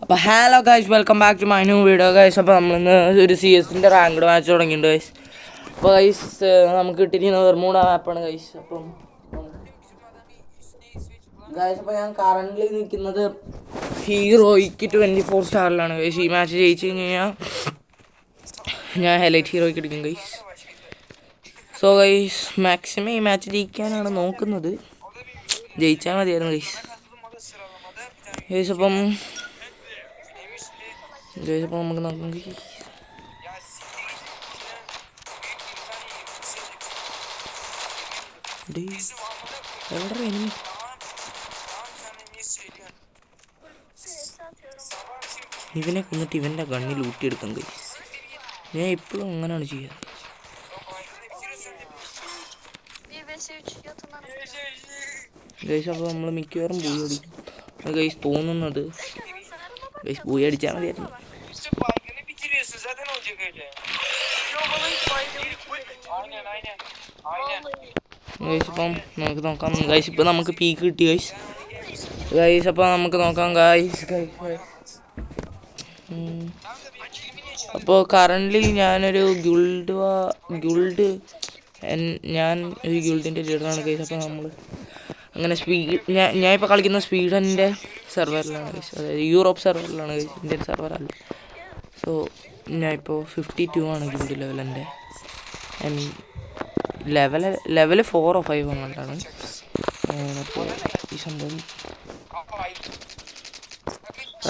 അപ്പോൾ hello guys, welcome back to my new video guys. അപ്പോൾ നമ്മളിന്ന് ഒരു CS-ൻ്റെ റാങ്ക്ഡ് മാച്ച് തുടങ്ങിയിട്ടുണ്ട് ഗൈസ്. അപ്പോൾ ഗൈസ് നമുക്ക് കിട്ടിയിരിക്കുന്നത് മൂന്നാം മാപ്പാണ് ഗൈസ്. അപ്പം ഗൈസ് അപ്പോൾ ഞാൻ കറൻ്റ് നിൽക്കുന്നത് ഹീറോയ്ക്ക് 24 സ്റ്റാറിലാണ് ഗൈസ്. ഈ മാച്ച് ജയിച്ചു കഴിഞ്ഞാൽ ഞാൻ ഹൈലൈറ്റ് ഹീറോയ്ക്ക് എടുക്കും ഗൈസ്. സോ ഗൈസ് മാക്സിമം ഈ മാച്ച് ജയിക്കാനാണ് നോക്കുന്നത്. ജയിച്ചാൽ മതിയായിരുന്നു ഗൈസ്. ഗൈസ് അപ്പം നമുക്ക് നോക്കാം. ഇവനെ കൊന്നിട്ട് ഇവൻ്റെ കണ്ണിൽ ഊട്ടിയെടുക്കാം ഗൈസ്. ഞാൻ എപ്പോഴും അങ്ങനെയാണ് ചെയ്യാറ് ഗൈസ്. അപ്പോൾ നമ്മൾ മിക്കവാറും ബൂയി അടിക്കും ഗൈസ്. തോന്നുന്നത് ഗൈസ് ബൂയി അടിച്ചാൽ മതിയായിരുന്നു. ഗൈസ് അപ്പം നമുക്ക് നോക്കാം ഗൈസ്. ഇപ്പം നമുക്ക് പീക്ക് കിട്ടി ഗൈസ്. അപ്പോൾ നമുക്ക് നോക്കാം ഗൈസ്. അപ്പോൾ കറൻ്റ്ലി ഞാനൊരു ഞാൻ ഒരു ഗിൽഡിൻ്റെ ലീഡറാണ് ഗൈസ്. അപ്പോൾ നമ്മൾ അങ്ങനെ ഞാൻ ഇപ്പോൾ കളിക്കുന്ന സ്വീഡൻ്റെ സെർവറിലാണ് ഗൈസ്. അതായത് യൂറോപ്പ് സെർവറിലാണ് ഗൈസ്, ഇന്ത്യൻ സെർവറല്ല. സോ ഞാനിപ്പോൾ 52 ആണ് ഗിൽഡ് ലെവൽ. എൻ്റെ ലെവൽ 4 or 5 അങ്ങോട്ടാണ്. അപ്പോൾ ഈ സംഭവം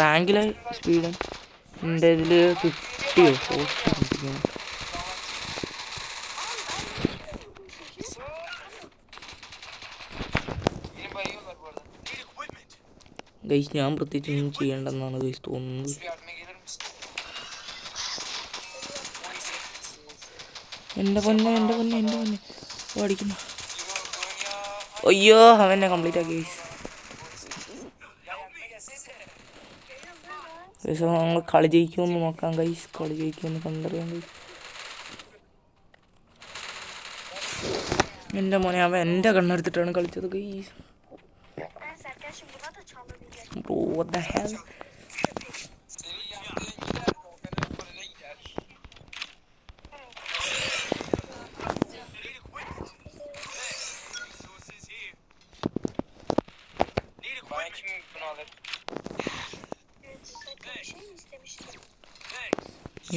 റാങ്കിലെ സ്പീഡ് എൻ്റെ ഇതിൽ 50 or 40 ഗൈസ്. ഞാൻ പ്രത്യേകിച്ച് ഒന്നും ചെയ്യേണ്ടെന്നാണ് ഗൈസ് തോന്നുന്നത്. എൻ്റെ പൊന്നെ അടിക്കുന്നു. അയ്യോ അവനെ കംപ്ലീറ്റ് ആക്കി ഗൈസ്. നമ്മൾ കളി ജയിക്കുമെന്ന് നോക്കാം ഗൈസ്. കളി ജയിക്കുമെന്ന് കണ്ടറിയാം ഗൈസ്. എൻ്റെ മോനെ അവൻ എൻ്റെ കണ്ണെടുത്തിട്ടാണ് കളിച്ചത് guys. Bro, what the hell?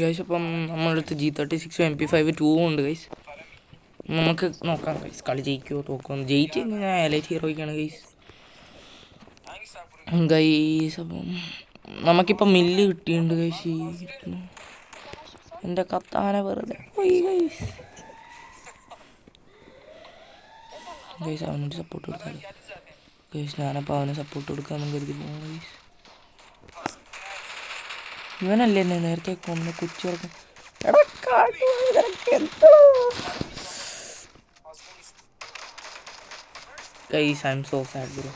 Guys അപ്പം നമ്മളടുത്ത് G36 MP5 2 ഉണ്ട് ഗൈസ്. നമുക്ക് നോക്കാം ഗൈസ് കളി ജയിക്കുമോ തോക്കുമോ. ജയിച്ചു കഴിഞ്ഞാൽ ഞാൻ ഹൈലൈറ്റ് ഹീറോയ്ക്കാണ് ഗൈസ്. അപ്പം നമുക്കിപ്പോൾ മില്ല് കിട്ടിയിട്ടുണ്ട് ഗൈസ്. എൻ്റെ കത്താനെ വെറുതെ പോയി ഗൈസ്. അവനൊരു സപ്പോർട്ട് കൊടുത്താൽ ഗൈസ്. ഞാനപ്പോൾ അവന് സപ്പോർട്ട് കൊടുക്കാമെന്ന് കരുതി പോകണം ഗൈസ്. ഇവനല്ലേ എന്നെ നേരത്തെ കൊന്ന് കുച്ചിറക്കും. Guys I am so sad bro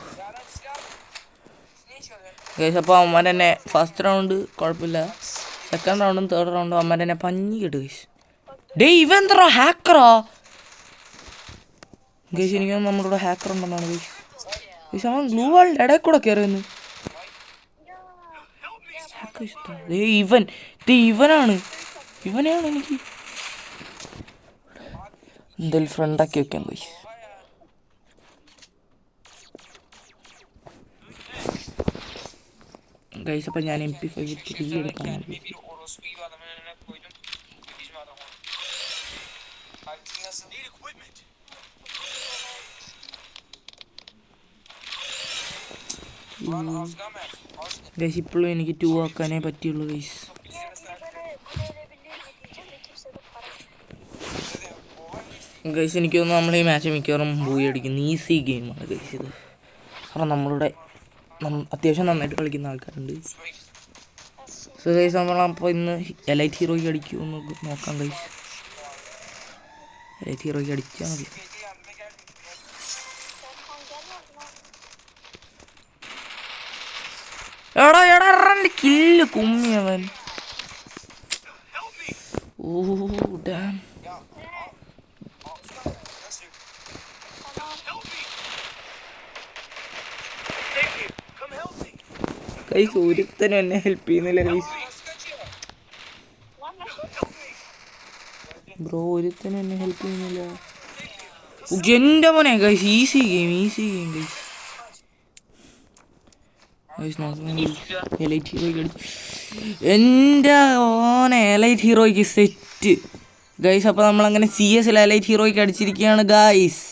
guys. അപ്പോൾ അവന്മാർ തന്നെ ഫസ്റ്റ് റൗണ്ട് കുഴപ്പമില്ല, സെക്കൻഡ് റൗണ്ടും തേർഡ് റൗണ്ടും അവന്മാർ തന്നെ പഞ്ഞി കിട്ടും ഗൈസ്. ഇവൻ എന്താ ഹാക്കറാ ഗൈസ്? എനിക്ക് നമ്മളിവിടെ ഹാക്കർ ഉണ്ടെന്നാണ് ഗൈസ്. അവൻ ഗ്ലൂ വാളിൻ്റെ ഇടയിൽ കൂടെ കയറുന്നു. ഇവനെയാണ് എനിക്ക് എന്തായാലും ഫ്രണ്ടാക്കി വെക്കാം ഗൈസ്. ഗൈസ് അപ്പം ഞാൻ MP5 3 എടുക്കാനാണ്. ഗൈസ് ഇപ്പോഴും എനിക്ക് 2 ആക്കാനേ പറ്റുള്ളൂ ഗൈസ്. ഗൈസ് എനിക്ക് തോന്നുന്നു നമ്മൾ ഈ മാച്ച് മിക്കവാറും ബൂയി അടിക്കും. ഈസി ഗെയിമാണ് ഗൈസ് ഇത്. കാരണം നമ്മളുടെ അത്യാവശ്യം നന്നായിട്ട് കളിക്കുന്ന ആൾക്കാരുണ്ട്. സോ ഗൈസ് നമ്മളപ്പോൾ ഇന്ന് എലൈറ്റ് ഹീറോയ്ക്ക് അടിക്കുമെന്ന് നോക്കാം ഗൈസ്. എലൈറ്റ് ഹീറോയ്ക്ക് അടിച്ചാൽ മതി. എടാ കില്ല് കുമ്മിയവൻ. ഓ ഡാം. ഗൈസ് ഒരുത്തനും എന്നെ ഹെൽപ്പ് ചെയ്യുന്നില്ല ഗൈസ്. ബ്രോ ഒരുത്തനും എന്നെ ഹെൽപ്പ് ചെയ്യുന്നില്ല. എൻ്റെ മോനെ guys easy game guys. Elite ഹീറോയ്ക്ക് അടിച്ചു. എൻ്റെ ഓനെ എലൈറ്റ് ഹീറോയ്ക്ക് സെറ്റ് ഗൈസ്. അപ്പോൾ നമ്മളങ്ങനെ CS എലൈറ്റ് ഹീറോയ്ക്ക് അടിച്ചിരിക്കുകയാണ് ഗൈസ്.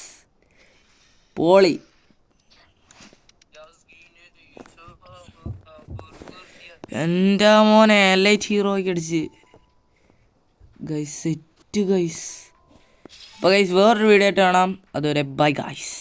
പോളി. എൻ്റെ മോനെ എലൈറ്റ് ഹീറോയ്ക്ക് അടിച്ച് ഗൈസ് സെറ്റ് ഗൈസ്. അപ്പോൾ ഗൈസ് വേറൊരു വീഡിയോ ആയിട്ട് കാണാം. അതുവരെ ബൈ ഗൈസ്.